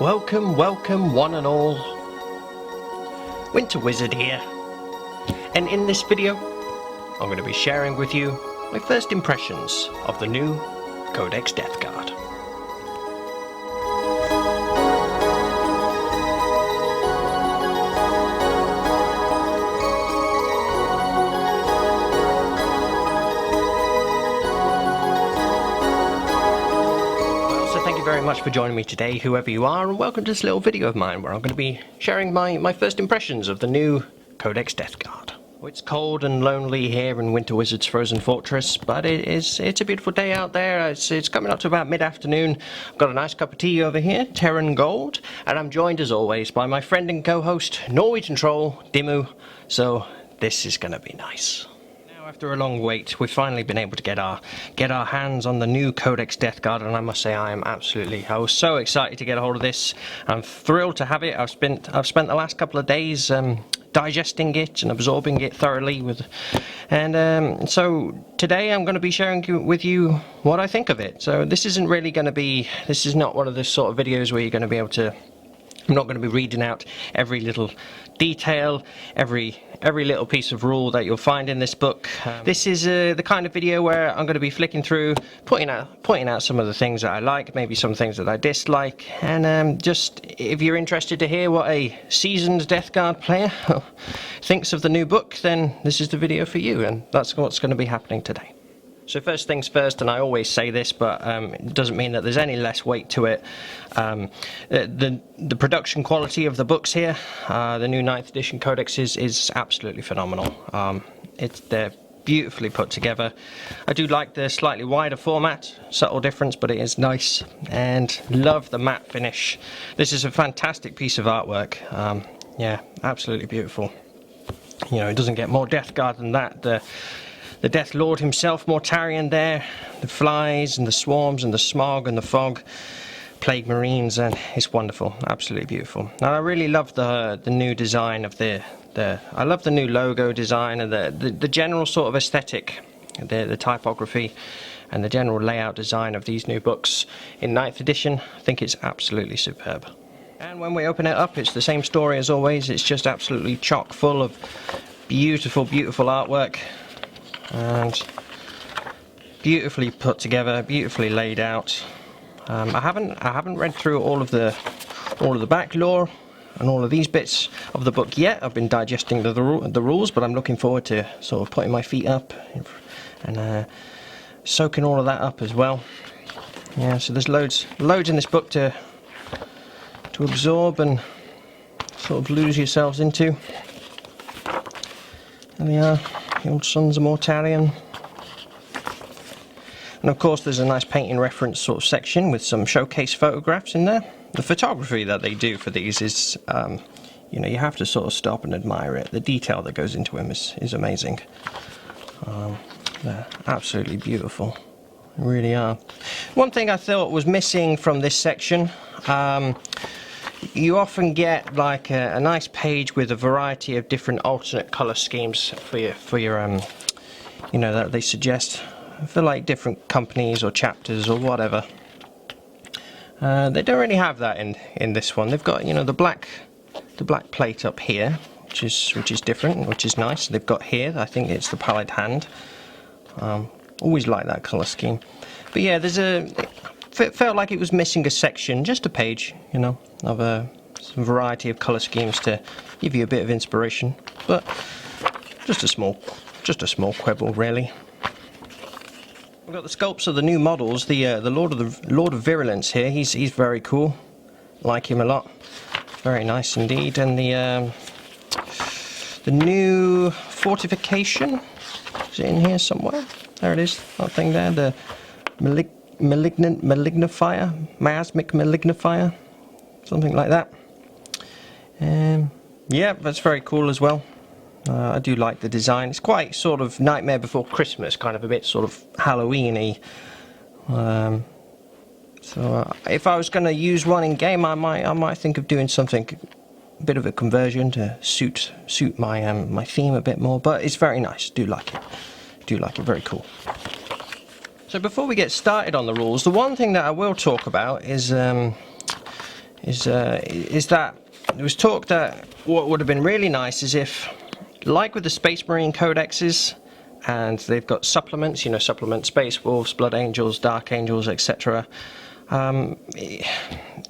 Welcome, welcome one and all. Winter Wizard here, and in this video I'm going to be sharing with you my first impressions of the new Codex Death Guard. Very much for joining me today, whoever you are, and welcome to this little video of mine where I'm going to be sharing my first impressions of the new Codex Death Guard. It's cold and lonely here in Winter Wizard's Frozen Fortress, but it's a beautiful day out there. It's coming up to about mid-afternoon. I've got a nice cup of tea over here, Terran Gold, and I'm joined as always by my friend and co-host, Norwegian Troll, Dimmu, so this is going to be nice. After a long wait, we've finally been able to get our hands on the new Codex Death Guard, and I must say I was so excited to get a hold of this. I'm thrilled to have it. I've spent the last couple of days digesting it and absorbing it thoroughly so today I'm going to be sharing with you what I think of it. So this is not one of the sort of videos where you're going to be able to, I'm not going to be reading out every little detail, every little piece of rule that you'll find in this book. This is the kind of video where I'm going to be flicking through, pointing out some of the things that I like, maybe some things that I dislike, and just if you're interested to hear what a seasoned Death Guard player thinks of the new book, then this is the video for you, and that's what's going to be happening today. So first things first, and I always say this, but it doesn't mean that there's any less weight to it. The production quality of the books here, the new 9th edition codex is absolutely phenomenal. They're beautifully put together. I do like the slightly wider format, subtle difference, but it is nice, and love the matte finish. This is a fantastic piece of artwork. Yeah, absolutely beautiful. You know, it doesn't get more Death Guard than that. The Death Lord himself, Mortarion there, the flies and the swarms and the smog and the fog, plague marines, and it's wonderful, absolutely beautiful. And I really love the new design of I love the new logo design and the general sort of aesthetic, the typography and the general layout design of these new books in 9th edition. I think it's absolutely superb. And when we open it up, it's the same story as always. It's just absolutely chock full of beautiful, beautiful artwork. And beautifully put together, beautifully laid out. I haven't read through all of the back lore and all of these bits of the book yet. I've been digesting the rules, but I'm looking forward to sort of putting my feet up and soaking all of that up as well. Yeah, so there's loads in this book to absorb and sort of lose yourselves into. There we are. The old Sons of Mortarion. And of course there's a nice painting reference sort of section with some showcase photographs in there. The photography that they do for these is, you know, you have to sort of stop and admire it. The detail that goes into them is amazing. They're absolutely beautiful. They really are. One thing I thought was missing from this section, you often get like a nice page with a variety of different alternate color schemes for your you know, that they suggest for like different companies or chapters or whatever. They don't really have that in this one. They've got, you know, the black plate up here, which is different, which is nice. They've got here, I think it's the pallid hand. Always like that color scheme. But yeah, it felt like it was missing a section, just a page, you know, of some variety of colour schemes to give you a bit of inspiration, but just a small quibble really. We've got the sculpts of the new models. The Lord of Virulence here. He's very cool. Like him a lot. Very nice indeed. And the new fortification is it in here somewhere. There it is. That thing there. The miasmic malignifier, something like that. Yeah, that's very cool as well. I do like the design. It's quite sort of Nightmare Before Christmas, kind of a bit sort of Halloween-y. So if I was going to use one in game, I might think of doing something, a bit of a conversion to suit my my theme a bit more. But it's very nice. Do like it. Very cool. So before we get started on the rules, the one thing that I will talk about is is that there was talk that what would have been really nice is if, like with the Space Marine codexes, and they've got supplements, you know, supplement Space Wolves, Blood Angels, Dark Angels, etc. I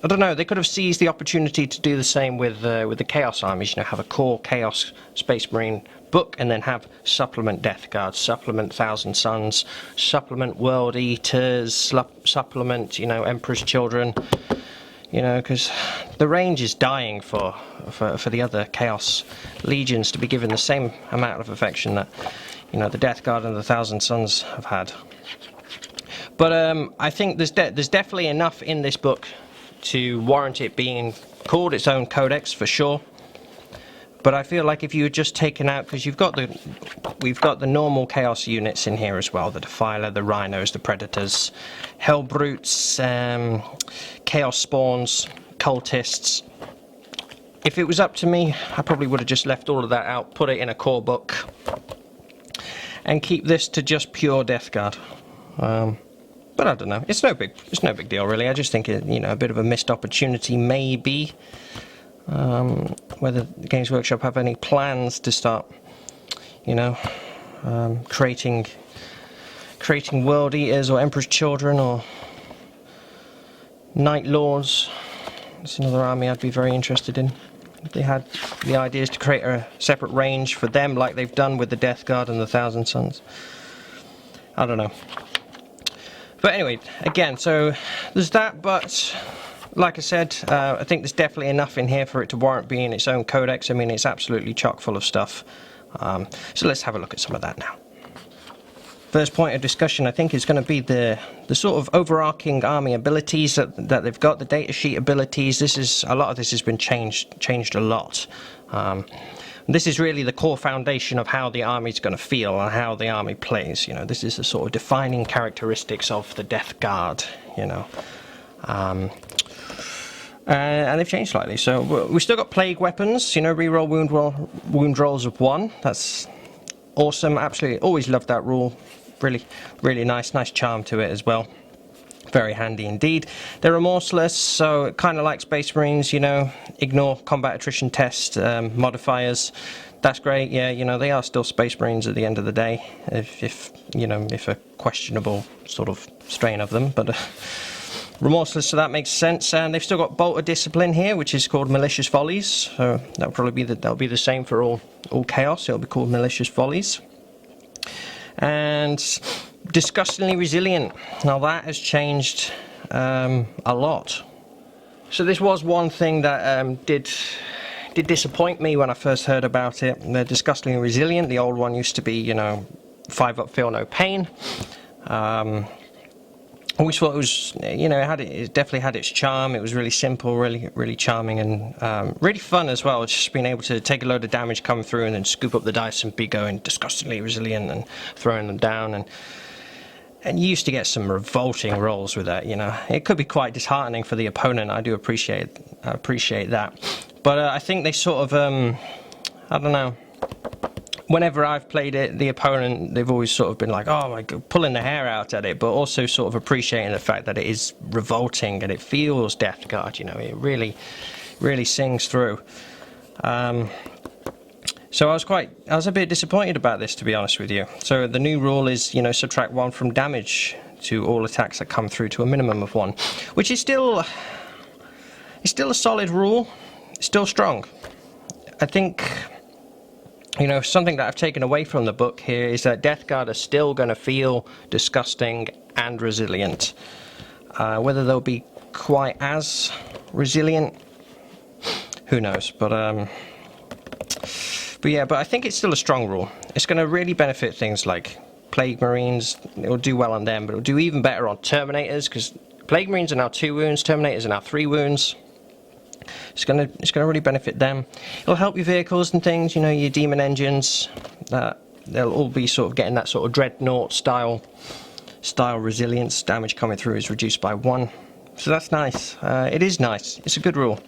don't know, they could have seized the opportunity to do the same with the Chaos armies, you know, have a core Chaos Space Marine book and then have supplement Death Guard, supplement Thousand Suns, supplement World Eaters, supplement, you know, Emperor's Children, you know, because the range is dying for the other Chaos Legions to be given the same amount of affection that, you know, the Death Guard and the Thousand Suns have had. But I think there's definitely enough in this book to warrant it being called its own codex for sure. But I feel like if you had just taken out, because we've got the normal Chaos units in here as well, the Defiler, the Rhinos, the Predators, Hellbrutes, Chaos Spawns, Cultists. If it was up to me, I probably would have just left all of that out, put it in a core book, and keep this to just pure Death Guard. But I don't know. It's no big deal really. I just think it, you know, a bit of a missed opportunity maybe. Whether the Games Workshop have any plans to start, you know, creating World Eaters or Emperor's Children or Night Lords. That's another army I'd be very interested in. If they had the ideas to create a separate range for them like they've done with the Death Guard and the Thousand Suns. I don't know. But anyway, again, so there's that, but like I said, I think there's definitely enough in here for it to warrant being its own codex. I mean, it's absolutely chock full of stuff. So let's have a look at some of that now. First point of discussion, I think, is going to be the sort of overarching army abilities that they've got, the datasheet abilities. A lot of this has been changed a lot. This is really the core foundation of how the army's going to feel and how the army plays. You know, this is the sort of defining characteristics of the Death Guard. You know, and they've changed slightly. So we've still got plague weapons. You know, reroll wound rolls of 1. That's awesome. Absolutely, always loved that rule. Really nice charm to it as well. Very handy indeed. They're remorseless, so kind of like Space Marines, you know, ignore combat attrition test modifiers. That's great. Yeah, you know, they are still Space Marines at the end of the day, if you know, if a questionable sort of strain of them, but remorseless, so that makes sense. And they've still got Bolt of Discipline here, which is called Malicious Follies. So that'll probably be the same for all Chaos. It'll be called Malicious Follies. And disgustingly resilient. Now that has changed a lot. So this was one thing that did disappoint me when I first heard about it. They're disgustingly resilient. The old one used to be, you know, 5 up, feel no pain. I always thought it was, you know, it definitely had its charm. It was really simple, really charming, and really fun as well. Just being able to take a load of damage coming through and then scoop up the dice and be going disgustingly resilient and throwing them down. And you used to get some revolting rolls with that, you know. It could be quite disheartening for the opponent. I do appreciate that. But I think they sort of, I don't know. Whenever I've played it, the opponent, they've always sort of been like, oh my God, pulling their hair out at it, but also sort of appreciating the fact that it is revolting and it feels Death Guard, you know, it really sings through. So I was a bit disappointed about this, to be honest with you. So the new rule is, you know, subtract 1 from damage to all attacks that come through to a minimum of 1, which is still a solid rule, still strong. I think, you know, something that I've taken away from the book here is that Death Guard are still going to feel disgusting and resilient. Whether they'll be quite as resilient, who knows? But yeah, but I think it's still a strong rule. It's going to really benefit things like Plague Marines. It'll do well on them, but it'll do even better on Terminators, because Plague Marines are now 2 wounds, Terminators are now 3 wounds. It's gonna really benefit them. It'll help your vehicles and things, you know, your demon engines. They'll all be sort of getting that sort of dreadnought style resilience. Damage coming through is reduced by 1. So that's nice. It is nice. It's a good rule.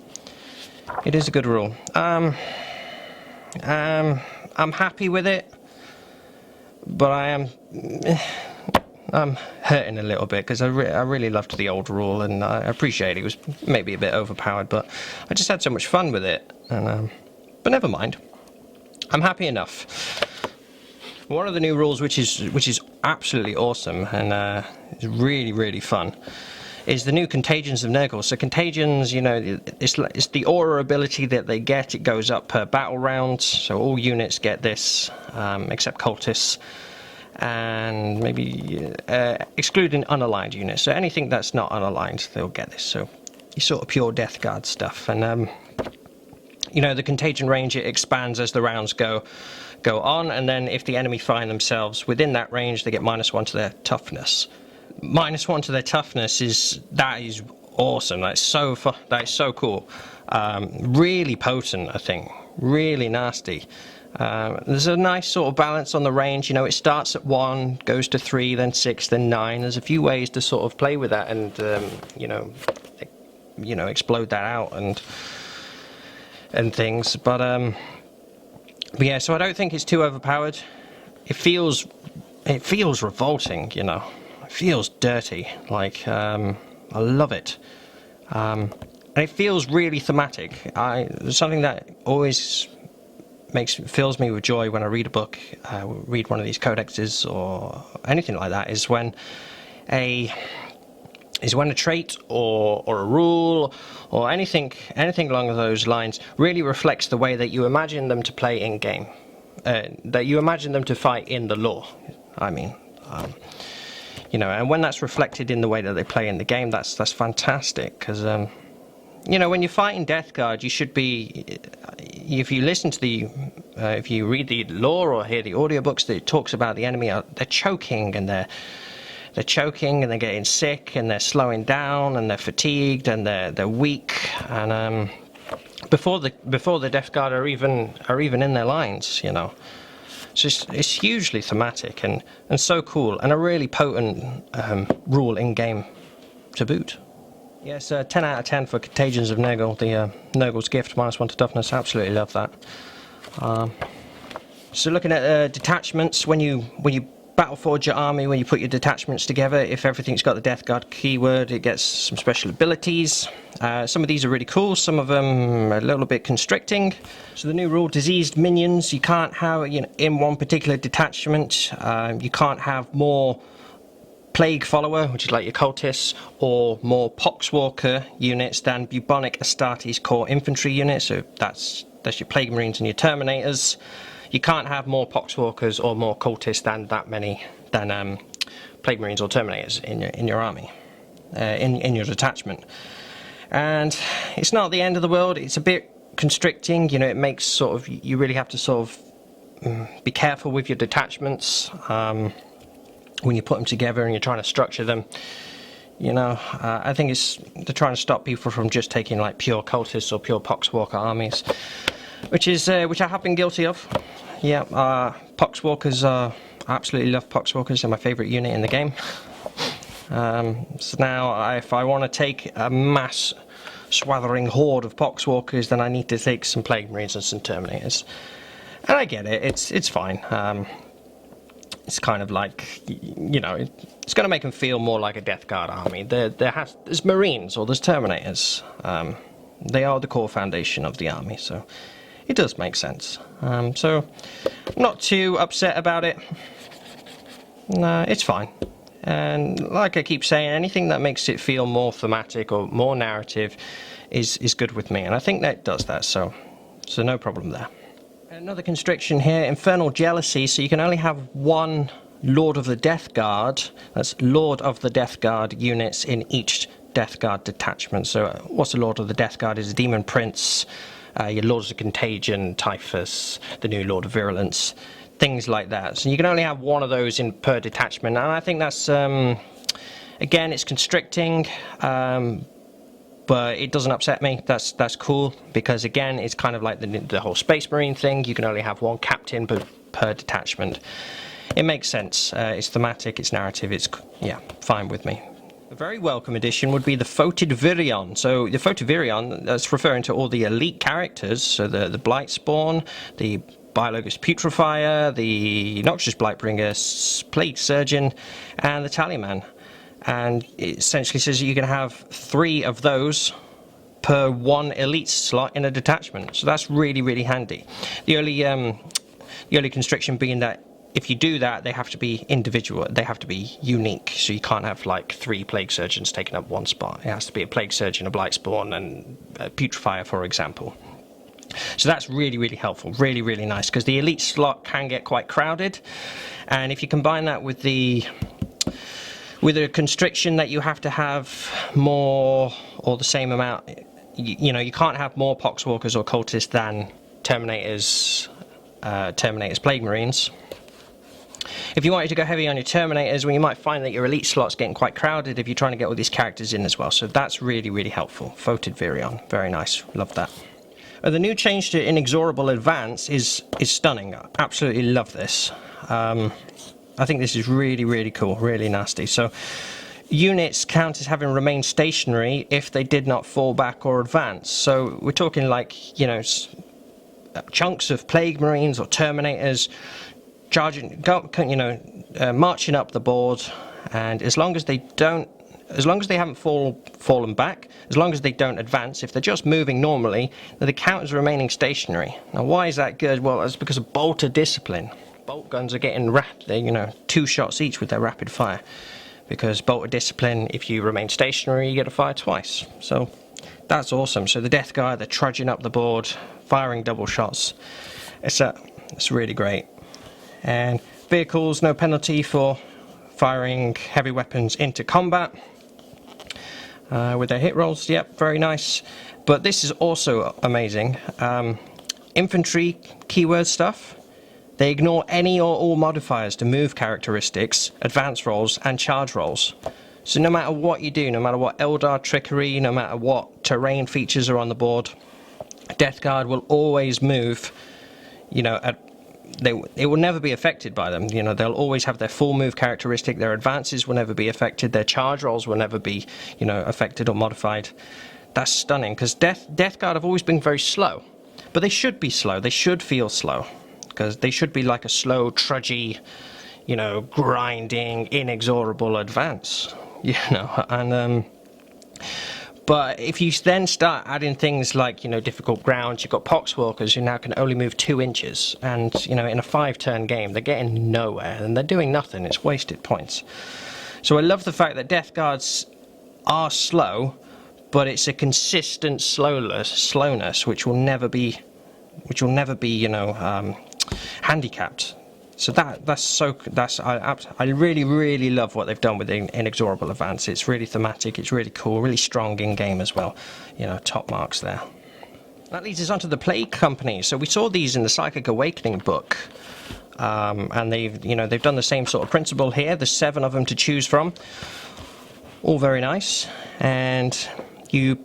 It is a good rule. I'm happy with it, but I I'm hurting a little bit, because I really loved the old rule, and I appreciate it was maybe a bit overpowered, but I just had so much fun with it, and but never mind. I'm happy enough. One of the new rules, which is absolutely awesome and is really fun, is the new Contagions of Nurgle. So Contagions, you know, it's the aura ability that they get. It goes up per battle round, so all units get this, except cultists, and maybe excluding unaligned units. So anything that's not unaligned, they'll get this. So you sort of pure Death Guard stuff, and you know, the contagion range, it expands as the rounds go on, and then if the enemy find themselves within that range, they get -1 to their toughness. -1 to their toughness is awesome. That is so cool. Really potent, I think. Really nasty. There's a nice sort of balance on the range. You know, it starts at 1, goes to 3, then 6, then 9. There's a few ways to sort of play with that and you know, explode that out and things. But yeah, so I don't think it's too overpowered. It feels revolting, you know. It feels dirty. Like I love it. And it feels really thematic. Something that always fills me with joy when I read a book, read one of these codexes or anything like that, is when a trait or a rule or anything along those lines really reflects the way that you imagine them to play in game, that you imagine them to fight in the lore. I mean, you know, and when that's reflected in the way that they play in the game, that's fantastic, because you know, when you're fighting Death Guard, you should be, if you listen to if you read the lore or hear the audiobooks that it talks about the enemy, they're choking and they're choking and they're getting sick and they're slowing down and they're fatigued and they're weak, and before the Death Guard are even in their lines, you know. So it's hugely thematic and so cool, and a really potent rule in game to boot. Yes, 10 out of 10 for Contagions of Nurgle, the Nurgle's Gift, -1 to toughness. Absolutely love that. So looking at detachments, when you battle forge your army, when you put your detachments together, if everything's got the Death Guard keyword, it gets some special abilities. Some of these are really cool, some of them are a little bit constricting. So the new rule, diseased minions, you can't have, you know, in one particular detachment, you can't have more Plague Follower, which is like your cultists, or more Poxwalker units than Bubonic Astartes core infantry units. So that's your Plague Marines and your Terminators. You can't have more Poxwalkers or more cultists than Plague Marines or Terminators in your army, in your detachment. And it's not the end of the world. It's a bit constricting. You know, it makes sort of, you really have to sort of be careful with your detachments. When you put them together and you're trying to structure them, you know, I think they're trying to stop people from just taking like pure cultists or pure poxwalker armies, which I have been guilty of. Yeah, poxwalkers I absolutely love poxwalkers. They're my favourite unit in the game. So now, if I want to take a mass swathering horde of poxwalkers, then I need to take some Plague Marines and some Terminators. And I get it. It's fine. It's kind of like, you know, it's going to make them feel more like a Death Guard army. There's Marines or there's Terminators. They are the core foundation of the army, so it does make sense. So I'm not too upset about it. No, it's fine. And like I keep saying, anything that makes it feel more thematic or more narrative is good with me, and I think that it does that, so no problem there. Another constriction here, Infernal Jealousy, so you can only have one Lord of the Death Guard, that's Lord of the Death Guard units in each Death Guard detachment. So what's a Lord of the Death Guard is a Demon Prince, your Lords of Contagion, Typhus, the new Lord of Virulence, things like that. So you can only have one of those in per detachment, and I think that's, again, it's constricting, but it doesn't upset me. That's cool, because again, it's kind of like the whole Space Marine thing. You can only have one captain per detachment. It makes sense. It's thematic, it's narrative, it's, yeah, fine with me. A very welcome addition would be the Photovirion. So the Photovirion, that's referring to all the elite characters, so the Blightspawn, the Biologous Putrefier, the Noxious Blightbringer, Plague Surgeon, and the Tallyman. And it essentially says that you can have 3 of those per 1 elite slot in a detachment. So that's really, really handy. The only constriction being that if you do that, they have to be individual, they have to be unique. So you can't have like 3 Plague Surgeons taking up 1 spot. It has to be a Plague Surgeon, a Blightspawn, and a Putrefier, for example. So that's really, really helpful, really, really nice, because the elite slot can get quite crowded, and if you combine that with a constriction that you have to have more or the same amount, you know, you can't have more poxwalkers or cultists than terminators, Plague Marines. If you wanted to go heavy on your terminators, well, you might find that your elite slot's getting quite crowded if you're trying to get all these characters in as well. So that's really, really helpful. Photovirion, very nice, love that. The new change to Inexorable Advance is stunning. I absolutely love this. I think this is really, really cool, really nasty. So units count as having remained stationary if they did not fall back or advance. So we're talking like, you know, chunks of Plague Marines or Terminators charging, marching up the board, and as long as they haven't fallen back, as long as they don't advance, if they're just moving normally, then they count as remaining stationary. Now, why is that good? Well, it's because of bolter discipline. Bolt guns are getting 2 shots each with their rapid fire, because bolter discipline, if you remain stationary, you get to fire twice. So that's awesome. So the Death Guard, they're trudging up the board, firing double shots. It's really great. And vehicles, no penalty for firing heavy weapons into combat with their hit rolls. Yep, very nice. But this is also amazing. Infantry keyword stuff. They ignore any or all modifiers to move characteristics, advance rolls, and charge rolls. So no matter what you do, no matter what Eldar trickery, no matter what terrain features are on the board, Death Guard will always move, you know, it will never be affected by them. You know, they'll always have their full move characteristic, their advances will never be affected, their charge rolls will never be, you know, affected or modified. That's stunning, because Death Guard have always been very slow. But they should be slow, they should feel slow, because they should be like a slow, trudgy, you know, grinding, inexorable advance, you know, and but if you then start adding things like, you know, difficult grounds, you've got poxwalkers who now can only move 2 inches, and, you know, in a 5-turn game, they're getting nowhere, and they're doing nothing, it's wasted points. So I love the fact that Death Guards are slow, but it's a consistent slowness which will never be, you know, handicapped. So I really, really love what they've done with Inexorable Advance. It's really thematic, it's really cool, really strong in game as well. You know, top marks there. That leads us on to the Plague Company. So we saw these in the Psychic Awakening book, and they've done the same sort of principle here. There's 7 of them to choose from, all very nice. And you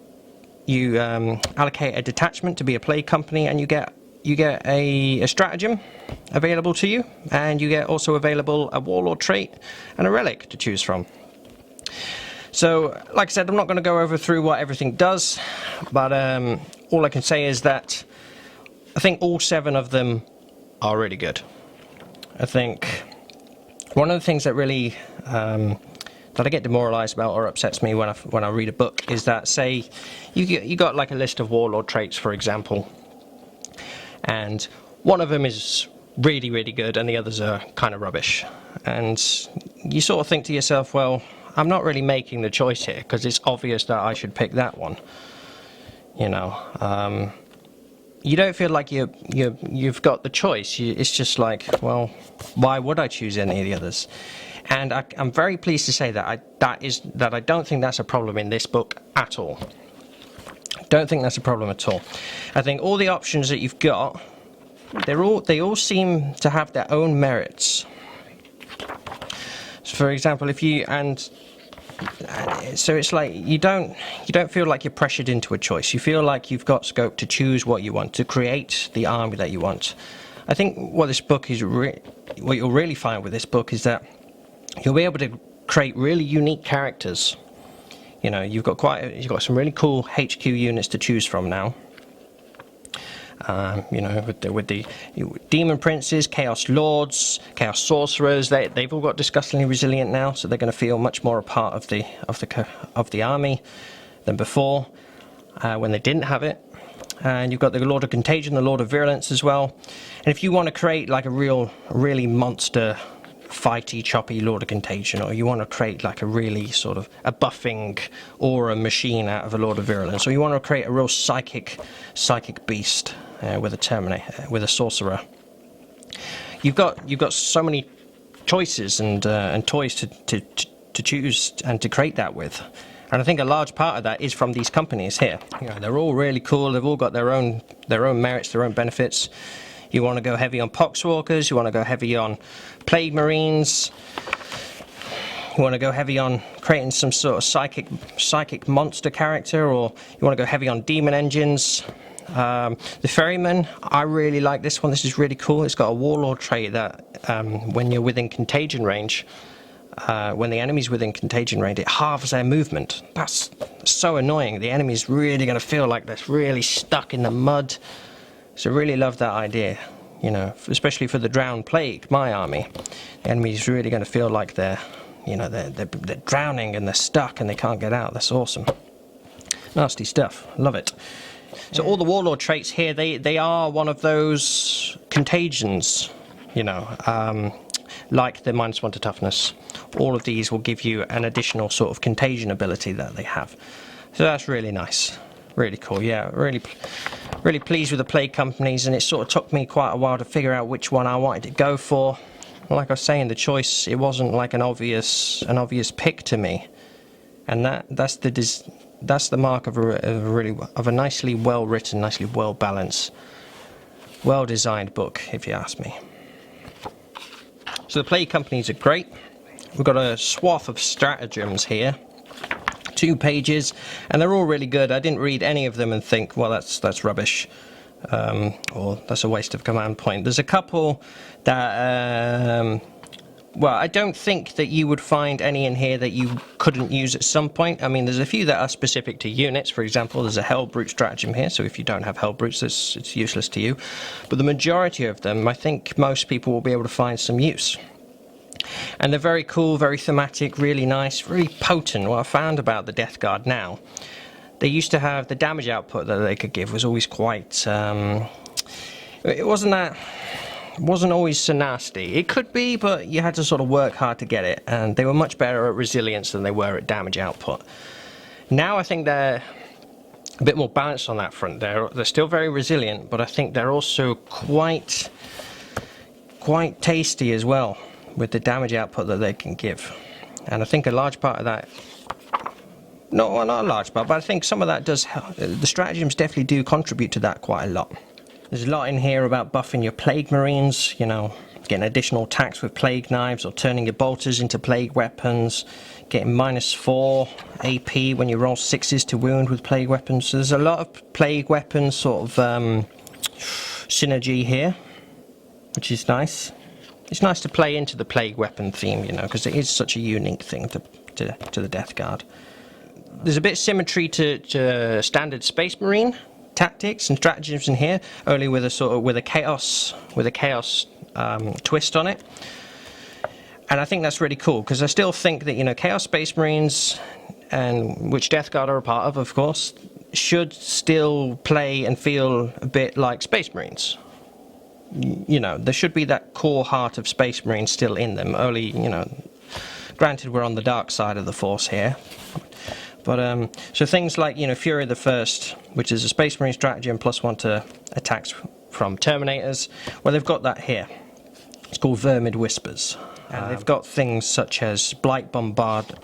allocate a detachment to be a Plague Company, and you get a stratagem available to you, and you get also available a Warlord Trait and a Relic to choose from. So, like I said, I'm not going to go through what everything does, but all I can say is that I think all 7 of them are really good. I think one of the things that really that I get demoralized about or upsets me when I read a book is that, say, you got like a list of Warlord Traits, for example, and one of them is really, really good and the others are kind of rubbish, and you sort of think to yourself, well, I'm not really making the choice here because it's obvious that I should pick that one, you know. You don't feel like you've got the choice. It's just like, well, why would I choose any of the others? And I'm very pleased to say that I don't think that's a problem in this book at all. Don't think that's a problem at all. I think all the options that you've got, they all seem to have their own merits. So for example, so it's like you don't feel like you're pressured into a choice. You feel like you've got scope to choose what you want, to create the army that you want. I think what this book is, what you'll really find with this book is that you'll be able to create really unique characters. You know, you've got some really cool HQ units to choose from now. You know, with the demon princes, chaos lords, chaos sorcerers, they've all got disgustingly resilient now, so they're going to feel much more a part of the army than before, when they didn't have it. And you've got the Lord of Contagion, the Lord of Virulence as well. And if you want to create like a really monster, fighty, choppy Lord of Contagion, or you want to create like a really sort of a buffing aura machine out of a Lord of Virulence, or you want to create a real psychic beast with a terminator, with a sorcerer, you've got so many choices and toys to choose and to create that with. And I think a large part of that is from these companies here. You know, they're all really cool. They've all got their own merits, their own benefits. You want to go heavy on poxwalkers. You want to go heavy on plague marines. You want to go heavy on creating some sort of psychic monster character, or you want to go heavy on demon engines. The ferryman, I really like this one. This is really cool. It's got a warlord trait that when you're within contagion range. When the enemy's within contagion range, it halves their movement. That's so annoying. The enemy's really going to feel like they're really stuck in the mud. So I really love that idea, you know, especially for the drowned plague, my army. The enemy's really going to feel like they're drowning and they're stuck and they can't get out. That's awesome. Nasty stuff. Love it. So all the warlord traits here, they are one of those contagions, you know, like the -1 to toughness. All of these will give you an additional sort of contagion ability that they have. So that's really nice. Really cool. Yeah, really pleased with the plague companies, and it sort of took me quite a while to figure out which one I wanted to go for. Like I was saying, the choice, it wasn't like an obvious pick to me. And that's the mark of a nicely well written, nicely well balanced, well designed book, if you ask me. So the plague companies are great. We've got a swath of stratagems here, 2 pages, and they're all really good. I didn't read any of them and think, well, that's rubbish, or that's a waste of command point. There's a couple that, well, I don't think that you would find any in here that you couldn't use at some point. I mean, there's a few that are specific to units. For example, there's a Hellbrute stratagem here, so if you don't have Hellbrutes, it's useless to you. But the majority of them, I think most people will be able to find some use. And they're very cool, very thematic, really nice, really potent. What I found about the Death Guard now, they used to have the damage output that they could give was always quite, it wasn't always so nasty. It could be, but you had to sort of work hard to get it, and they were much better at resilience than they were at damage output. Now I think they're a bit more balanced on that front. They're still very resilient, but I think they're also quite tasty as well with the damage output that they can give. And I think a large part of that, not a large part, but I think some of that does help. The stratagems definitely do contribute to that quite a lot. There's a lot in here about buffing your plague marines, you know, getting additional attacks with plague knives, or turning your bolters into plague weapons, getting -4 AP when you roll 6s to wound with plague weapons. So there's a lot of plague weapons sort of synergy here, which is nice. It's nice to play into the plague weapon theme, you know, because it is such a unique thing to the Death Guard. There's a bit of symmetry to standard Space Marine tactics and stratagems in here, only with a chaos twist on it. And I think that's really cool, because I still think that, you know, Chaos Space Marines, and which Death Guard are a part of course, should still play and feel a bit like Space Marines. You know, there should be that core heart of Space Marines still in them. Only, you know, granted we're on the dark side of the Force here. But so things like, you know, Fury the First, which is a Space Marine stratagem +1 to attacks from Terminators. Well, they've got that here. It's called Vermid Whispers. And they've got things such as Blight Bombardment,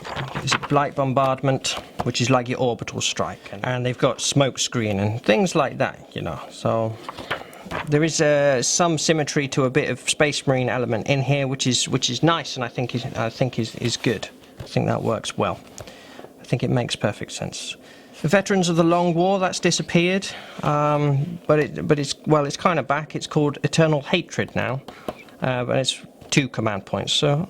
which is like your orbital strike. And they've got Smoke Screen and things like that, you know. So there is some symmetry to a bit of Space Marine element in here, which is nice, and I think is good. I think that works well. I think it makes perfect sense. The Veterans of the Long War, that's disappeared, but it's kind of back. It's called Eternal Hatred now, but it's 2 command points. So I'm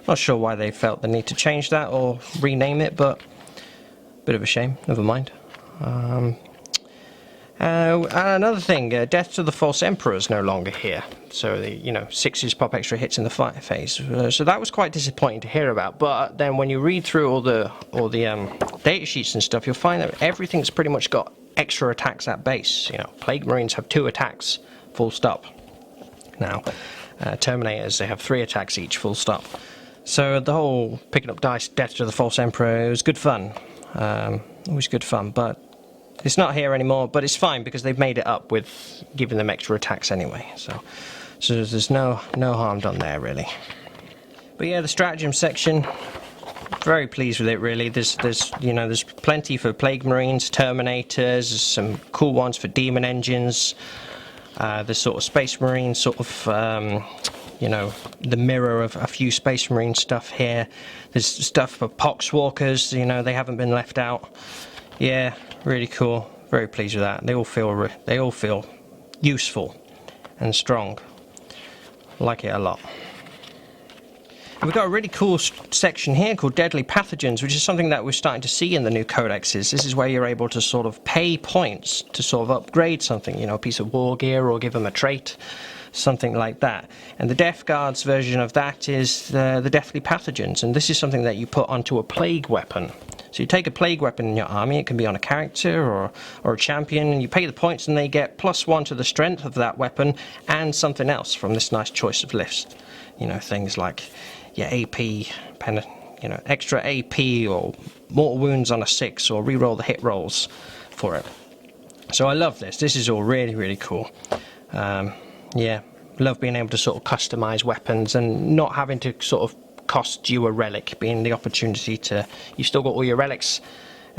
not sure why they felt the need to change that or rename it, but a bit of a shame. Never mind. Another thing, Death to the False Emperor is no longer here. So the 6s pop extra hits in the fight phase. So that was quite disappointing to hear about. But then when you read through all the data sheets and stuff, you'll find that everything's pretty much got extra attacks at base. Plague Marines have 2 attacks, full stop. Now, Terminators, they have 3 attacks each, full stop. So the whole picking up dice, Death to the False Emperor, it was good fun. Always good fun, but it's not here anymore, but it's fine because they've made it up with giving them extra attacks anyway. So there's no harm done there really. But yeah, the stratagem section, very pleased with it really. There's plenty for Plague Marines, Terminators, there's some cool ones for Demon Engines. There's sort of Space Marine sort of the mirror of a few Space Marine stuff here. There's stuff for poxwalkers, they haven't been left out. Yeah, really cool. Very pleased with that. They all feel useful and strong. Like it a lot. And we've got a really cool section here called Deadly Pathogens, which is something that we're starting to see in the new codexes. This is where you're able to sort of pay points to sort of upgrade something, a piece of war gear or give them a trait, something like that. And the Death Guard's version of that is the Deathly Pathogens, and this is something that you put onto a plague weapon. So you take a plague weapon in your army, it can be on a character or a champion, and you pay the points and they get +1 to the strength of that weapon and something else from this nice choice of list. Things like your AP, extra AP or mortal wounds on a 6 or reroll the hit rolls for it. So I love this. This is all really, really cool. Yeah, love being able to sort of customize weapons and not having to sort of cost you a relic, being the opportunity to, you've still got all your relics,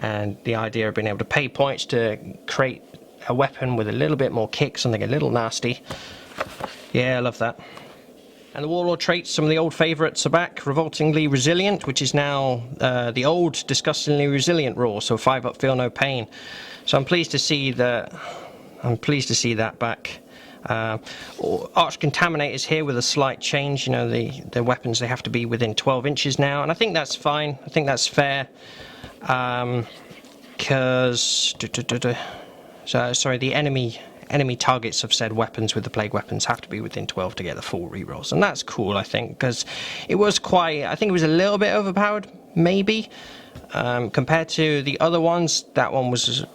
and the idea of being able to pay points to create a weapon with a little bit more kick, something a little nasty. Yeah, I love that. And the Warlord Traits, some of the old favourites are back. Revoltingly Resilient, which is now the old Disgustingly Resilient rule, so 5 up, feel no pain. So I'm pleased to see that. Back. Arch Contaminators here with a slight change. The weapons, they have to be within 12 inches now, and I think that's fine. I think that's fair. Because the enemy targets of said weapons with the plague weapons have to be within 12 to get the full rerolls, and that's cool, I think, because it was I think it was a little bit overpowered, maybe, compared to the other ones. That one was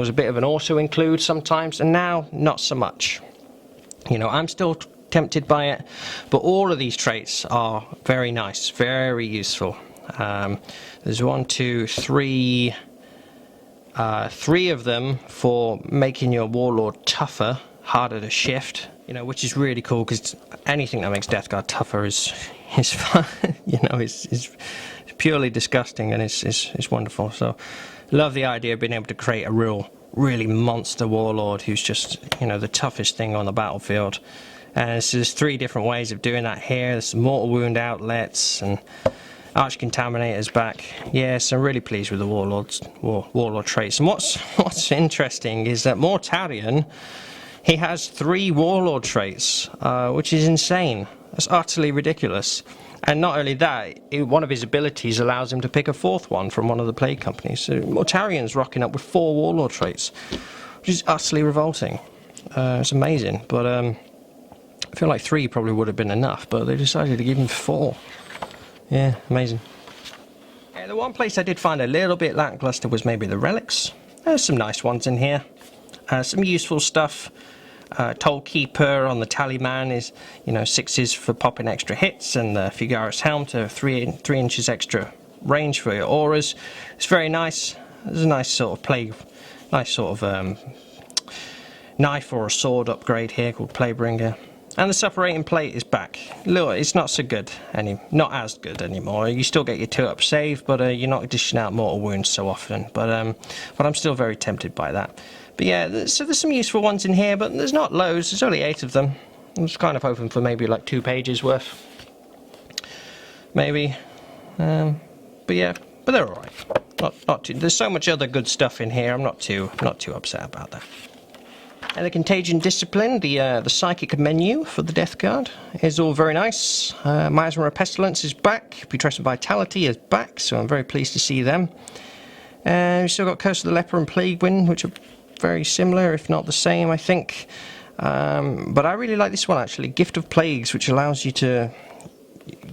a bit of an auto include sometimes, and now not so much. I'm still tempted by it, but all of these traits are very nice, very useful. There's 1, 2, 3. 3 of them for making your Warlord tougher, harder to shift, which is really cool, because anything that makes Death Guard tougher is fun. It's purely disgusting, and it's wonderful. So love the idea of being able to create a really monster Warlord who's just, the toughest thing on the battlefield. And there's 3 different ways of doing that here. There's mortal wound outlets and Arch Contaminators back. Yes, I'm really pleased with the Warlord Traits. And what's interesting is that Mortarion, he has 3 Warlord Traits, which is insane. That's utterly ridiculous. And not only that, one of his abilities allows him to pick a 4th one from one of the plague companies. So Mortarion's rocking up with 4 Warlord Traits, which is utterly revolting. It's amazing, but I feel like 3 probably would have been enough, but they decided to give him 4. Yeah, amazing. The one place I did find a little bit lackluster was maybe the Relics. There's some nice ones in here. Some useful stuff. Toll Keeper on the Tallyman is, 6s for popping extra hits, and the Fugaris Helm to 3 inches extra range for your auras. It's very nice. There's a nice sort of knife or a sword upgrade here called Playbringer. And the Suppurating Plate is back. It's not so good, not as good anymore. You still get your 2-up save, but you're not dishing out mortal wounds so often. But I'm still very tempted by that. But yeah, so there's some useful ones in here, but there's not loads. There's only 8 of them. I was kind of hoping for maybe like 2 pages worth, maybe. But yeah, but they're all right. Not too. There's so much other good stuff in here. I'm not too upset about that. And the Contagion Discipline, the psychic menu for the Death Guard, is all very nice. Miasma of Pestilence is back. Putrescent Vitality is back, so I'm very pleased to see them. And we've still got Curse of the Leper and Plague Wind, which are very similar, if not the same, I think. But I really like this one actually, Gift of Plagues, which allows you to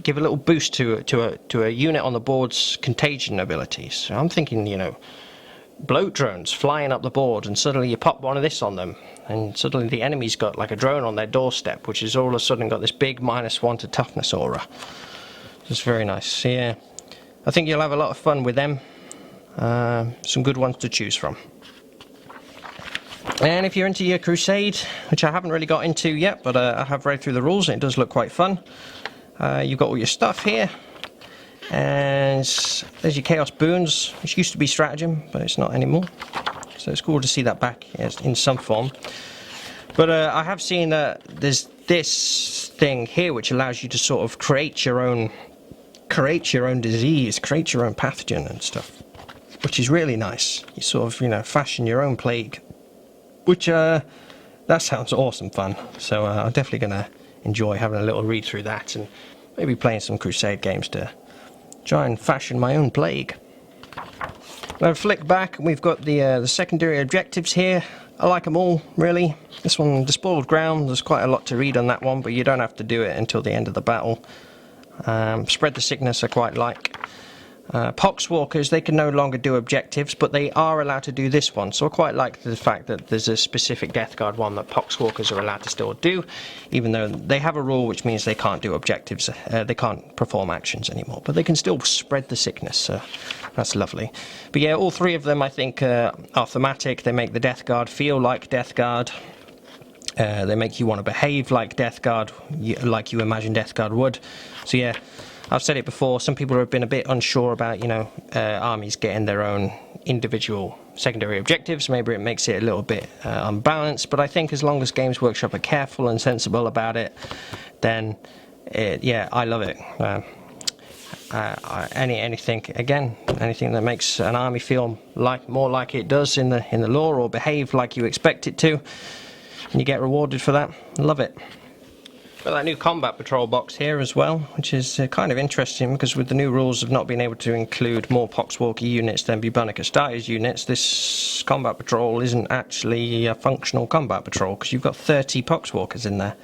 give a little boost to a unit on the board's contagion abilities. So I'm thinking, you know, bloat drones flying up the board, and suddenly you pop one of this on them, and suddenly the enemy's got like a drone on their doorstep, which is all of a sudden got this big -1 to toughness aura. It's very nice. So yeah, I think you'll have a lot of fun with them. Some good ones to choose from. And if you're into your Crusade, which I haven't really got into yet, but I have read through the rules and it does look quite fun. You've got all your stuff here. And there's your Chaos Boons, which used to be Stratagem, but it's not anymore. So it's cool to see that back in some form. But I have seen that there's this thing here which allows you to sort of create your own disease, create your own pathogen and stuff, which is really nice. You sort of, you know, fashion your own plague, which that sounds awesome fun. So I'm definitely going to enjoy having a little read through that and maybe playing some Crusade games to try and fashion my own plague. Now flick back and we've got the secondary objectives here. I like them all, really. This one, Despoiled Ground, there's quite a lot to read on that one, but you don't have to do it until the end of the battle. Spread the Sickness I quite like. Poxwalkers, they can no longer do objectives, but they are allowed to do this one, so I quite like the fact that there's a specific Death Guard one that Poxwalkers are allowed to still do, even though they have a rule which means they can't do objectives, they can't perform actions anymore, but they can still spread the sickness, so that's lovely. But yeah, all three of them I think are thematic. They make the Death Guard feel like Death Guard. They make you want to behave like Death Guard, like you imagine Death Guard would. So yeah, I've said it before, some people have been a bit unsure about, you know, armies getting their own individual secondary objectives. Maybe it makes it a little bit unbalanced, but I think as long as Games Workshop are careful and sensible about it, then yeah, I love it. Anything that makes an army feel more like it does in the lore, or behave like you expect it to, and you get rewarded for that. Love it. Got that new Combat Patrol box here as well, which is kind of interesting, because with the new rules of not being able to include more Poxwalker units than Bubonic Astartes units, this Combat Patrol isn't actually a functional Combat Patrol, because you've got 30 Poxwalkers in there,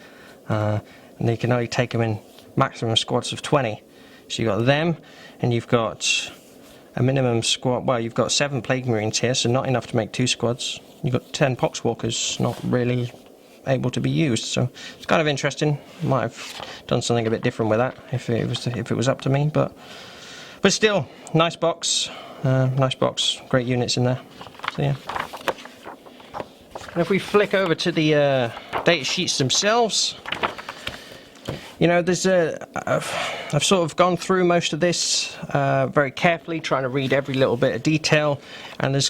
and you can only take them in maximum squads of 20. So you've got them, and you've got a minimum squad, well, you've got 7 Plague Marines here, so not enough to make 2 squads. You've got 10 Poxwalkers, not really able to be used, so it's kind of interesting. Might have done something a bit different with that if it was up to me, but still, nice box, great units in there. So yeah. And if we flick over to the data sheets themselves, you know, there's I've sort of gone through most of this very carefully, trying to read every little bit of detail, and there's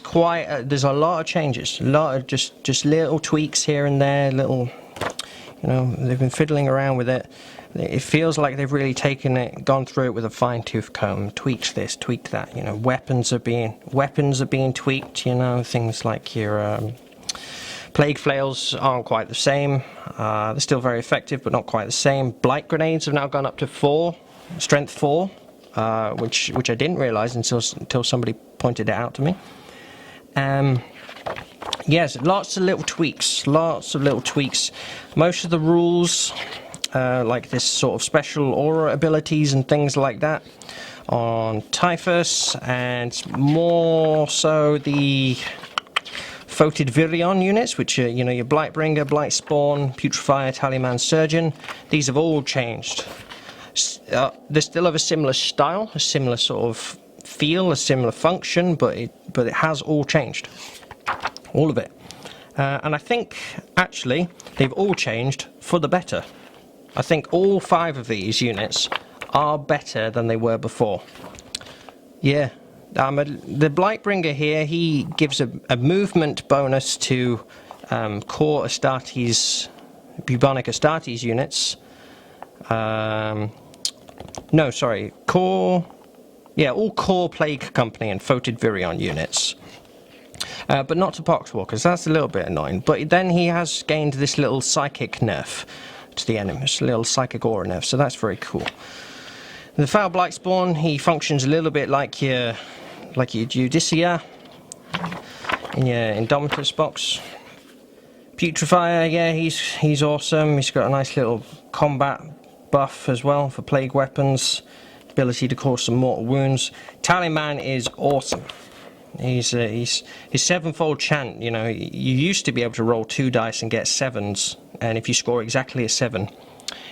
a lot of changes, a lot of just little tweaks here and there, little, you know, they've been fiddling around with it. It feels like they've really gone through it with a fine-tooth comb, tweaked this, tweaked that. You know, weapons are being tweaked. You know, things like your Plague Flails aren't quite the same. They're still very effective, but not quite the same. Blight Grenades have now gone up to 4, strength 4, which I didn't realise until somebody pointed it out to me. Yes, lots of little tweaks. Most of the rules, like this sort of special aura abilities and things like that, on Typhus, and more so the Photovirion units, which are, you know, your Blightbringer, Blightspawn, Putrefier, Talisman, Surgeon. These have all changed. They're still of a similar style, a similar sort of feel, a similar function, but it has all changed. All of it. And I think, actually, they've all changed for the better. I think all 5 of these units are better than they were before. Yeah. The Blightbringer here, he gives a movement bonus to core Astartes, Bubonic Astartes units. No, sorry, all core Plague Company and Photovirion units. But not to Poxwalkers, that's a little bit annoying. But then he has gained this little psychic nerf to the enemy, this little psychic aura nerf, so that's very cool. The Foul Blightspawn, he functions a little bit like your Judicia. in your Indomitus box. Putrefier, yeah, he's awesome. He's got a nice little combat buff as well for plague weapons, ability to cause some mortal wounds. Talisman is awesome. He's his sevenfold chant. You know, you used to be able to roll 2 dice and get 7s, and if you score exactly a 7,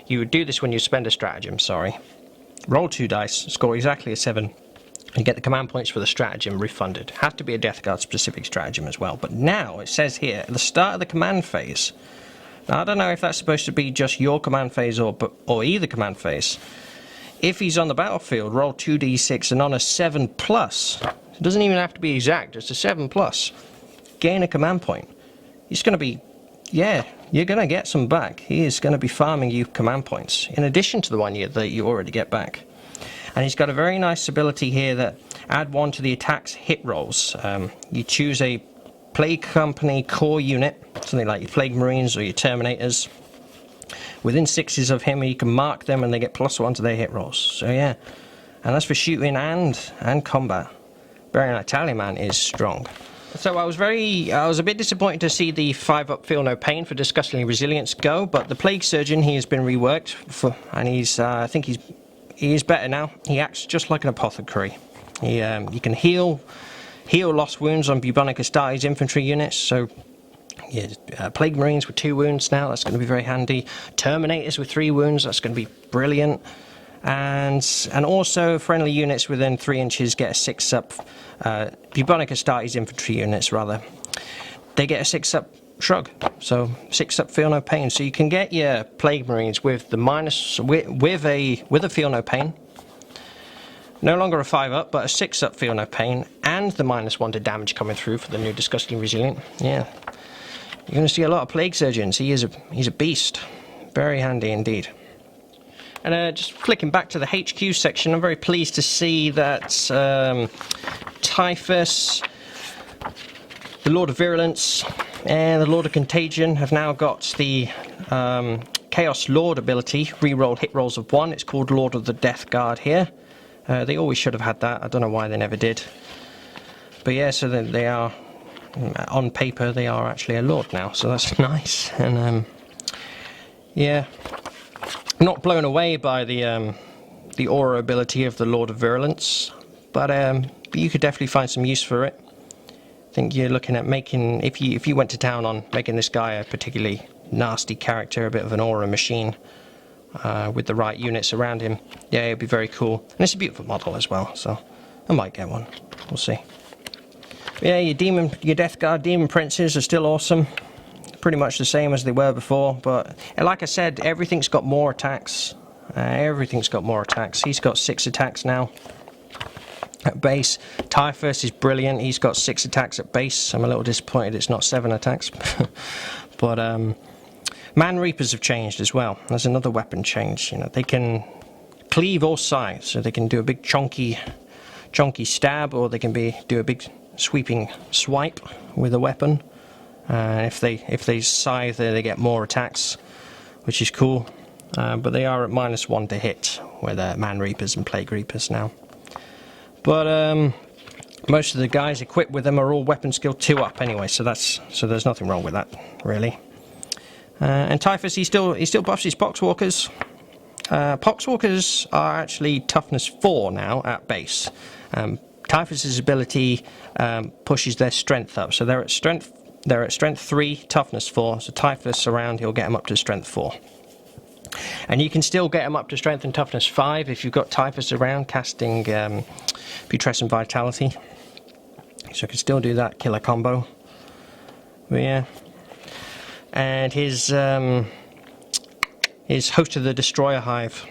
you would do this when you spend a stratagem. Sorry, roll 2 dice, score exactly a 7. You get the command points for the stratagem refunded. Has to be a Death Guard specific stratagem as well. But now it says here at the start of the command phase. Now I don't know if that's supposed to be just your command phase or either command phase. If he's on the battlefield, roll 2d6 and on a 7+, it doesn't even have to be exact, it's a 7+, gain a command point. He's going to be, yeah, you're going to get some back. He is going to be farming you command points in addition to the one that you already get back. And he's got a very nice ability here that add 1 to the attack's hit rolls. You choose a Plague Company core unit, something like your Plague Marines or your Terminators. Within 6s of him, you can mark them and they get +1 to their hit rolls. So yeah, and that's for shooting and combat. Very nice. Talisman is strong. So I was a bit disappointed to see the 5-up Feel No Pain for Disgustingly Resilience go, but the Plague Surgeon, he has been reworked and he's I think he is better now. He acts just like an apothecary. You can heal lost wounds on bubonic Astartes infantry units. So, yeah, Plague Marines with 2 wounds now. That's going to be very handy. Terminators with 3 wounds. That's going to be brilliant. And also friendly units within 3 inches get a 6-up. Bubonic Astartes infantry units rather. They get a 6-up shrug. So 6-up Feel No Pain. So you can get your Plague Marines with the with a Feel No Pain. No longer a 5-up, but a 6-up Feel No Pain, and the -1 to damage coming through for the new Disgustingly Resilient. Yeah, you're going to see a lot of Plague Surgeons. He's a beast. Very handy indeed. And just flicking back to the HQ section, I'm very pleased to see that Typhus, the Lord of Virulence, and the Lord of Contagion have now got the Chaos Lord ability, reroll hit rolls of 1. It's called Lord of the Death Guard here. They always should have had that. I don't know why they never did. But yeah, so they are, on paper, they are actually a Lord now, so that's nice. And yeah, not blown away by the aura ability of the Lord of Virulence, but you could definitely find some use for it. I think you're looking at making, if you went to town on making this guy a particularly nasty character, a bit of an aura machine, with the right units around him, yeah, it'd be very cool. And it's a beautiful model as well, so I might get one. We'll see. But yeah, your Death Guard Demon Princes are still awesome. Pretty much the same as they were before, but like I said, everything's got more attacks. Everything's got more attacks. He's got 6 attacks now at base. Typhus is brilliant. He's got 6 attacks at base. I'm a little disappointed it's not 7 attacks. But Man Reapers have changed as well. There's another weapon change. You know, they can cleave or scythe, so they can do a big chunky stab, or they can do a big sweeping swipe with a weapon. If they scythe, they get more attacks, which is cool. But they are at -1 to hit with Man Reapers and Plague Reapers now. But most of the guys equipped with them are all weapon skill 2-up anyway, so there's nothing wrong with that really. And Typhus, he still buffs his poxwalkers. Poxwalkers are actually toughness 4 now at base. Typhus's ability pushes their strength up, so they're at strength 3, toughness 4. So Typhus around, he'll get them up to strength 4. And you can still get them up to strength and toughness 5 if you've got Typhus around casting Putrescent Vitality. So you can still do that killer combo. But yeah. And his Host of the Destroyer Hive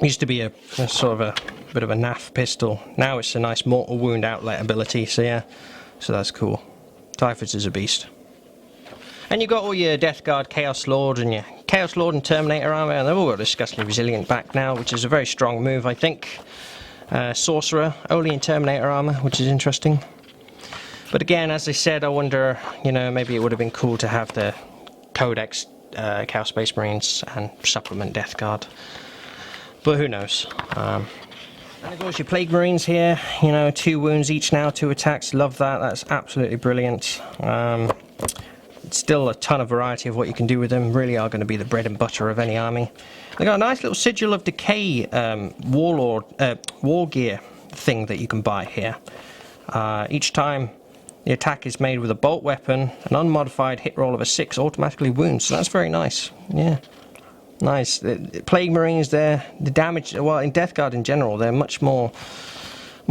used to be a sort of a bit of a naff pistol. Now it's a nice mortal wound outlet ability, so yeah, so that's cool. Typhus is a beast. And you've got all your Death Guard Chaos Lord and your Chaos Lord and Terminator armor, and they've all got Disgustingly Resilient back now, which is a very strong move, I think. Sorcerer, only in Terminator armor, which is interesting. But again, as I said, I wonder, you know, maybe it would have been cool to have the Codex Chaos Space Marines and supplement Death Guard. But who knows? And of course your Plague Marines here, you know, 2 wounds each now, 2 attacks, love that, that's absolutely brilliant. Still a ton of variety of what you can do with them, really are going to be the bread and butter of any army. They've got a nice little Sigil of Decay Warlord war gear thing that you can buy here. Each time the attack is made with a bolt weapon, an unmodified hit roll of a 6 automatically wounds, so that's very nice, yeah. Nice. The Plague Marines there, the damage, well, in Death Guard in general, they're much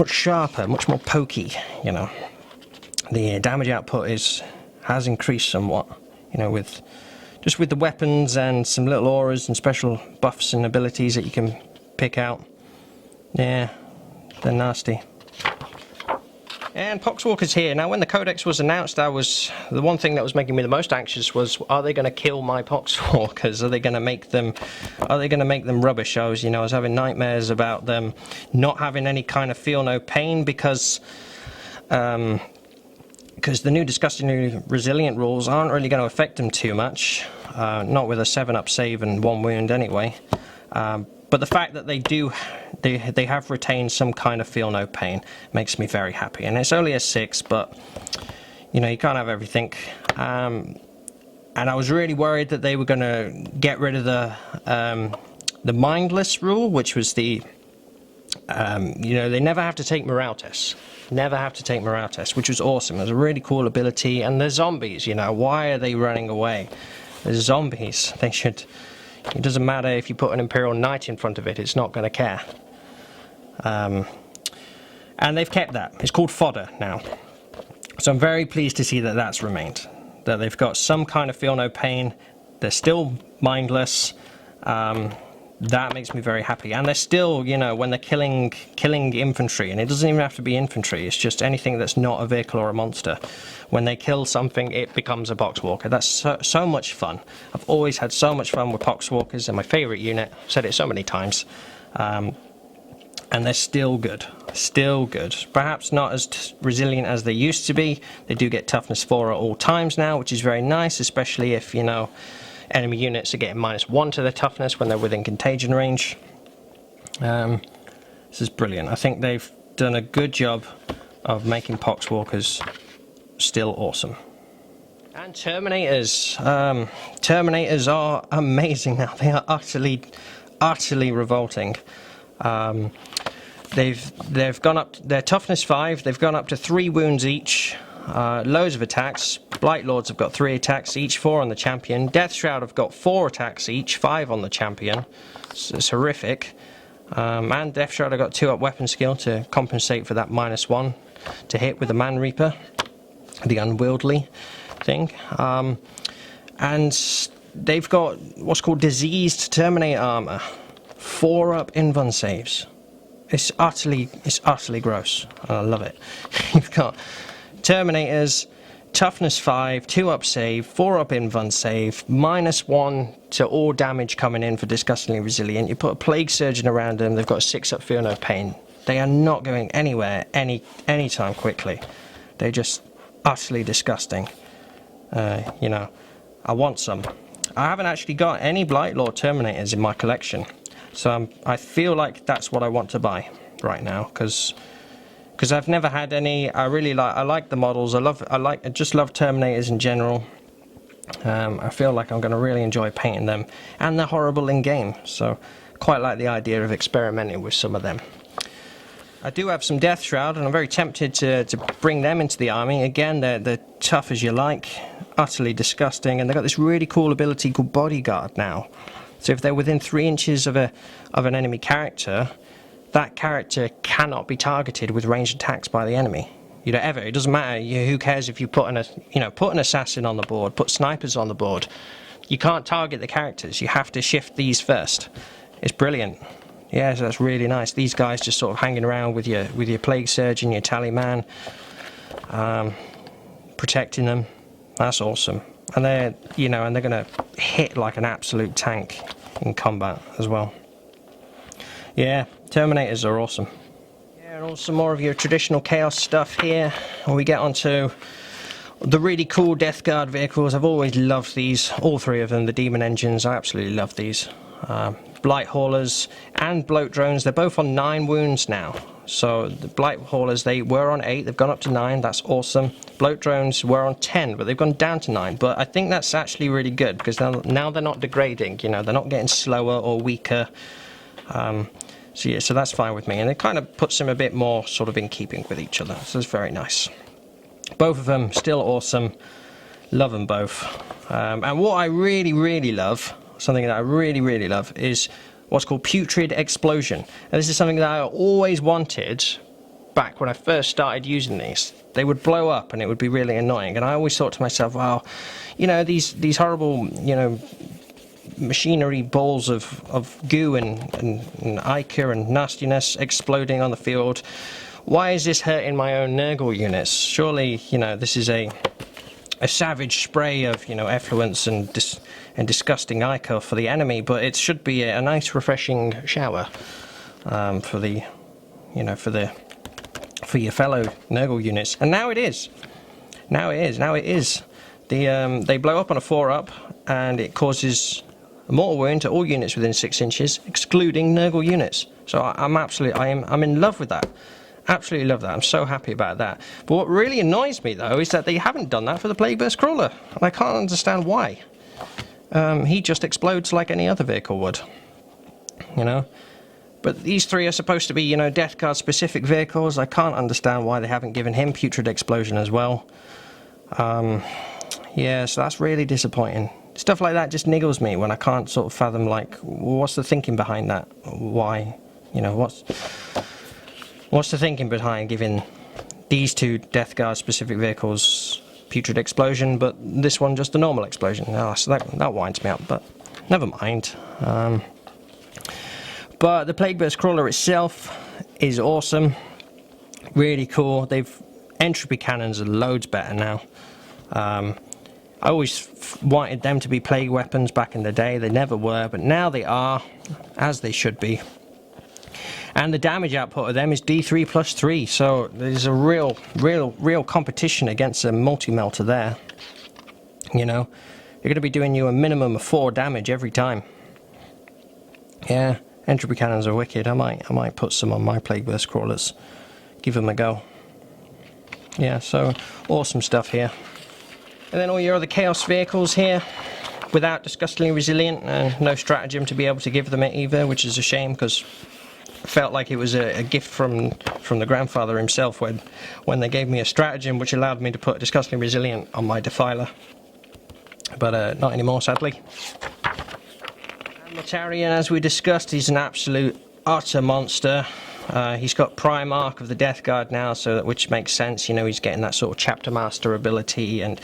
sharper, much more pokey, you know. The damage output has increased somewhat, you know, with the weapons and some little auras and special buffs and abilities that you can pick out. Yeah, they're nasty. And poxwalkers here. Now, when the codex was announced, the one thing that was making me the most anxious was, are they going to kill my poxwalkers? Are they going to make them rubbish? I was having nightmares about them not having any kind of feel no pain because the new disgustingly resilient rules aren't really going to affect them too much. Not with a 7-up save and 1 wound anyway. But the fact that they have retained some kind of feel no pain makes me very happy. And it's only a 6, but you know, you can't have everything. And I was really worried that they were going to get rid of the mindless rule, which was the you know, they never have to take morale tests. Never have to take morale tests, which was awesome. It was a really cool ability. And they're zombies, you know, why are they running away? They're zombies. They should. It doesn't matter if you put an Imperial Knight in front of it, it's not going to care. And they've kept that. It's called fodder now. So I'm very pleased to see that that's remained. That they've got some kind of feel no pain. They're still mindless. That makes me very happy. And they're still, you know, when they're killing infantry, and it doesn't even have to be infantry, it's just anything that's not a vehicle or a monster. When they kill something, it becomes a poxwalker. That's so much fun. I've always had so much fun with poxwalkers. They're my favourite unit. I've said it so many times. And they're still good. Still good. Perhaps not as resilient as they used to be. They do get toughness 4 at all times now, which is very nice, especially if, you know, enemy units are getting -1 to their toughness when they're within contagion range. This is brilliant. I think they've done a good job of making poxwalkers still awesome. And Terminators. Terminators are amazing now. They are utterly revolting. They've gone up, their toughness 5, they've gone up to 3 wounds each. Loads of attacks. Blight Lords have got 3 attacks each, 4 on the champion. Death Shroud have got 4 attacks each, 5 on the champion. It's horrific. And Death Shroud have got 2-up weapon skill to compensate for that -1 to hit with the Man Reaper, the unwieldy thing. And they've got what's called diseased Terminator armor, 4-up invuln saves. It's utterly gross. I love it. You've got Terminators, toughness 5, 2-up save, 4-up invuln save, -1 to all damage coming in for disgustingly resilient. You put a Plague Surgeon around them, they've got a 6-up feel no pain. They are not going anywhere anytime quickly. They're just utterly disgusting. You know, I want some. I haven't actually got any Blight Lord Terminators in my collection, so I feel like that's what I want to buy right now, because I've never had any. I like the models. I just love Terminators in general. I feel like I'm going to really enjoy painting them, and they're horrible in game, so quite like the idea of experimenting with some of them. I do have some Death Shroud, and I'm very tempted to bring them into the army. Again, they're tough as you like, utterly disgusting, and they've got this really cool ability called Bodyguard now. So if they're within 3 inches of an enemy character, that character cannot be targeted with ranged attacks by the enemy. You know, ever. It doesn't matter. Who cares if you put an assassin on the board, put snipers on the board. You can't target the characters. You have to shift these first. It's brilliant. Yeah, so that's really nice. These guys just sort of hanging around with your Plague Surgeon, your Tallyman, protecting them. That's awesome. And they're going to hit like an absolute tank in combat as well. Yeah, Terminators are awesome. Yeah, and also more of your traditional Chaos stuff here. When we get onto the really cool Death Guard vehicles, I've always loved these. All 3 of them, the Demon Engines, I absolutely love these. Blight Haulers and Bloat Drones, they're both on 9 wounds now. So the Blight Haulers, they were on 8, they've gone up to 9, that's awesome. Bloat Drones were on 10, but they've gone down to 9. But I think that's actually really good, because now they're not degrading, you know, they're not getting slower or weaker. So yeah, so that's fine with me, and it kind of puts them a bit more sort of in keeping with each other, so it's very nice. Both of them still awesome, love them both. And what I really love, something that I really love, is what's called Putrid Explosion. And this is something that I always wanted back when I first started using these. They would blow up and it would be really annoying, and I always thought to myself, well, you know, these horrible, you know, machinery balls of goo and ichor and nastiness exploding on the field. Why is this hurting my own Nurgle units? Surely, you know, this is a savage spray of, you know, effluence and disgusting ichor for the enemy, but it should be a nice refreshing shower for the, you know, for your fellow Nurgle units. And now it is. Now it is. They blow up on a 4-up, and it causes a mortal wound to all units within 6 inches, excluding Nurgle units. So I'm in love with that. Absolutely love that. I'm so happy about that. But what really annoys me, though, is that they haven't done that for the Plague Burst Crawler, and I can't understand why. He just explodes like any other vehicle would, you know. But these 3 are supposed to be, you know, Death Guard specific vehicles. I can't understand why they haven't given him Putrid Explosion as well. Yeah, so that's really disappointing. Stuff like that just niggles me when I can't sort of fathom, like, what's the thinking behind that? Why, you know, what's the thinking behind giving these 2 Death Guard specific vehicles Putrid Explosion, but this one just a normal explosion? Oh, so that winds me up, but never mind. But the Plague Burst Crawler itself is awesome, really cool. Entropy cannons are loads better now. I always wanted them to be plague weapons back in the day. They never were, but now they are, as they should be. And the damage output of them is D3 plus 3, so there's a real competition against a multi-melter there. You know, they're going to be doing you a minimum of 4 damage every time. Yeah, entropy cannons are wicked. I might put some on my Plague Burst Crawlers. Give them a go. Yeah, so awesome stuff here. And then all your other Chaos vehicles here, without Disgustingly Resilient, no stratagem to be able to give them it either, which is a shame, because I felt like it was a gift from the grandfather himself when they gave me a stratagem which allowed me to put Disgustingly Resilient on my Defiler. But not anymore, sadly. And Mortarion, as we discussed, he's an absolute utter monster. He's got Primarch of the Death Guard now, which makes sense. You know, he's getting that sort of Chapter Master ability, and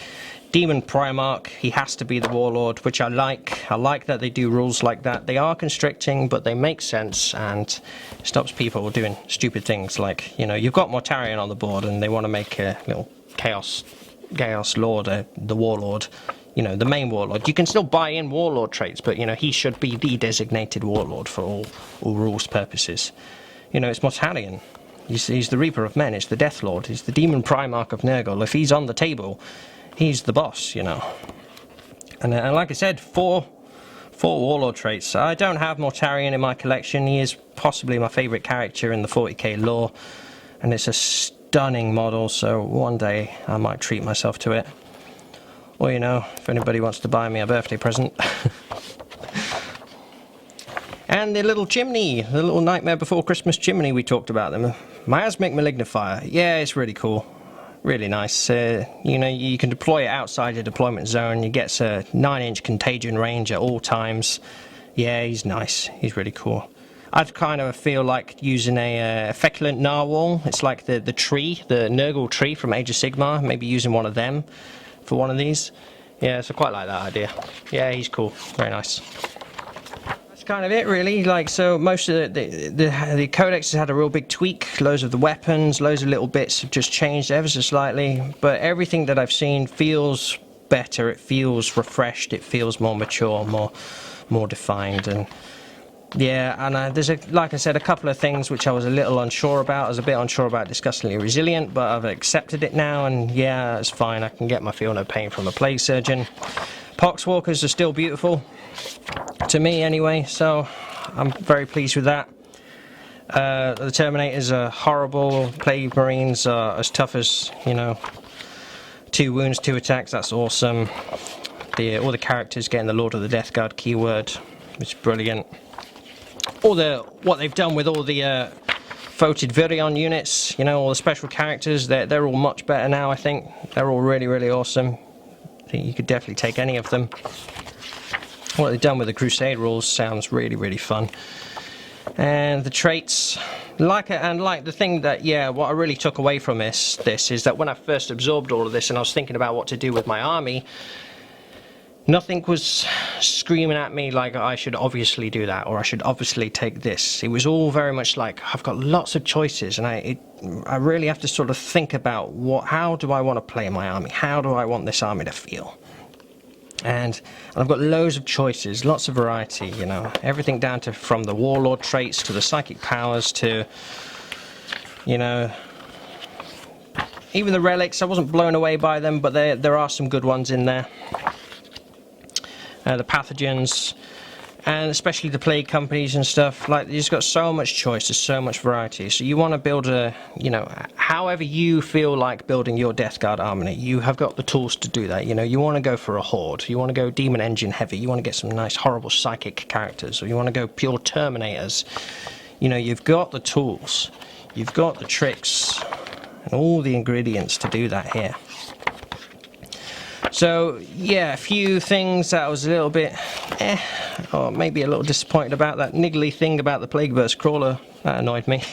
Demon Primarch, he has to be the Warlord, which I like. I like that they do rules like that. They are constricting, but they make sense, and stops people doing stupid things like, you know, you've got Mortarion on the board, and they want to make a little Chaos Lord, the Warlord, you know, the main Warlord. You can still buy in Warlord traits, but, you know, he should be the designated Warlord for all rules purposes. You know, it's Mortarion. He's the Reaper of Men, it's the Death Lord, he's the Demon Primarch of Nurgle. If he's on the table, he's the boss, you know. And like I said, four Warlord traits. I don't have Mortarion in my collection. He is possibly my favourite character in the 40k lore, and it's a stunning model, so one day I might treat myself to it. Or, you know, if anybody wants to buy me a birthday present. And the little chimney, the little Nightmare Before Christmas chimney, we talked about them. Miasmic Malignifier. Yeah, it's really cool. Really nice. You know, you can deploy it outside your deployment zone. He gets a 9-inch contagion range at all times. Yeah, he's nice. He's really cool. I'd kind of feel like using a Feculent Narwhal. It's like the tree, the Nurgle tree from Age of Sigmar. Maybe using one of them for one of these. Yeah, so quite like that idea. Yeah, he's cool. Very nice. Kind of it, really. Like, so most of the codex has had a real big tweak. Loads of the weapons, loads of little bits have just changed ever so slightly, but everything that I've seen feels better. It feels refreshed, it feels more mature, more defined. And yeah, and there's like I said, a couple of things which I was a little unsure about. I was a bit unsure about Disgustingly Resilient, but I've accepted it now, and yeah, it's fine. I can get my Feel No Pain from a Plague Surgeon. Poxwalkers are still beautiful, to me anyway, so I'm very pleased with that. The Terminators are horrible. Plague Marines are as tough as, you know, 2 wounds, 2 attacks. That's awesome. All the characters getting the Lord of the Death Guard keyword, which is brilliant. What they've done with all the Photovirion units, you know, all the special characters, they're all much better now. I think they're all really, really awesome. I think you could definitely take any of them. What they've done with the Crusade rules sounds really, really fun. And the traits, like the thing that, yeah, what I really took away from this is that when I first absorbed all of this and I was thinking about what to do with my army, nothing was screaming at me like I should obviously do that or I should obviously take this. It was all very much like I've got lots of choices, and I really have to sort of think about how do I want to play my army? How do I want this army to feel? And I've got loads of choices, lots of variety, you know, everything down to from the Warlord Traits to the psychic powers to, you know, even the Relics. I wasn't blown away by them, but there are some good ones in there. The Pathogens, and especially the Plague Companies and stuff. Like, you've got so much choice, there's so much variety. So you want to build you know, however you feel like building your Death Guard army, you have got the tools to do that. You know, you want to go for a Horde, you want to go Demon Engine heavy, you want to get some nice horrible psychic characters, or you want to go pure Terminators. You know, you've got the tools, you've got the tricks, and all the ingredients to do that here. So yeah, a few things that I was a little bit or maybe a little disappointed about. That niggly thing about the Plagueverse crawler, that annoyed me.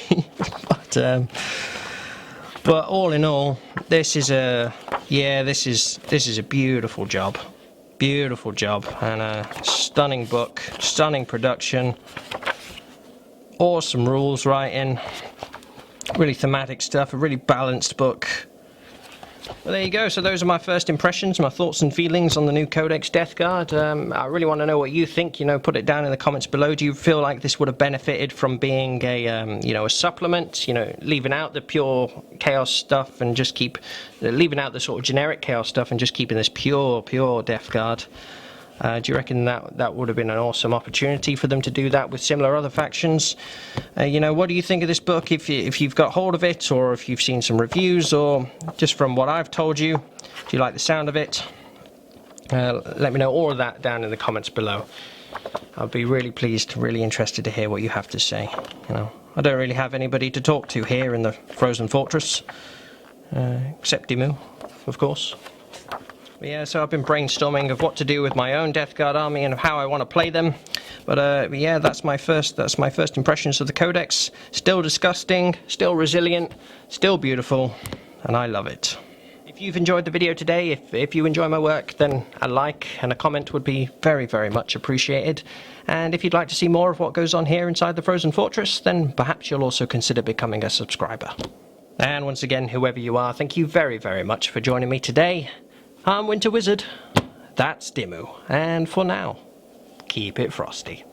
But all in all, this is a beautiful job, and a stunning book, stunning production, awesome rules writing, really thematic stuff, a really balanced book. Well, there you go. So those are my first impressions, my thoughts and feelings on the new Codex Death Guard. I really want to know what you think. You know, put it down in the comments below. Do you feel like this would have benefited from being a, you know, a supplement? You know, leaving out the pure chaos stuff and just leaving out the sort of generic chaos stuff and just keeping this pure Death Guard. Do you reckon that would have been an awesome opportunity for them to do that with similar other factions? You know, what do you think of this book? If you've got hold of it, or if you've seen some reviews, or just from what I've told you, do you like the sound of it? Let me know all of that down in the comments below. I'll be really pleased, really interested to hear what you have to say. You know, I don't really have anybody to talk to here in the Frozen Fortress, except Dimmu, of course. But yeah, so I've been brainstorming of what to do with my own Death Guard army and how I want to play them. But yeah, that's my first impressions of the Codex. Still disgusting, still resilient, still beautiful, and I love it. If you've enjoyed the video today, if you enjoy my work, then a like and a comment would be very, very much appreciated. And if you'd like to see more of what goes on here inside the Frozen Fortress, then perhaps you'll also consider becoming a subscriber. And once again, whoever you are, thank you very, very much for joining me today. I'm Winter Wizard, that's Dimmu, and for now, keep it frosty.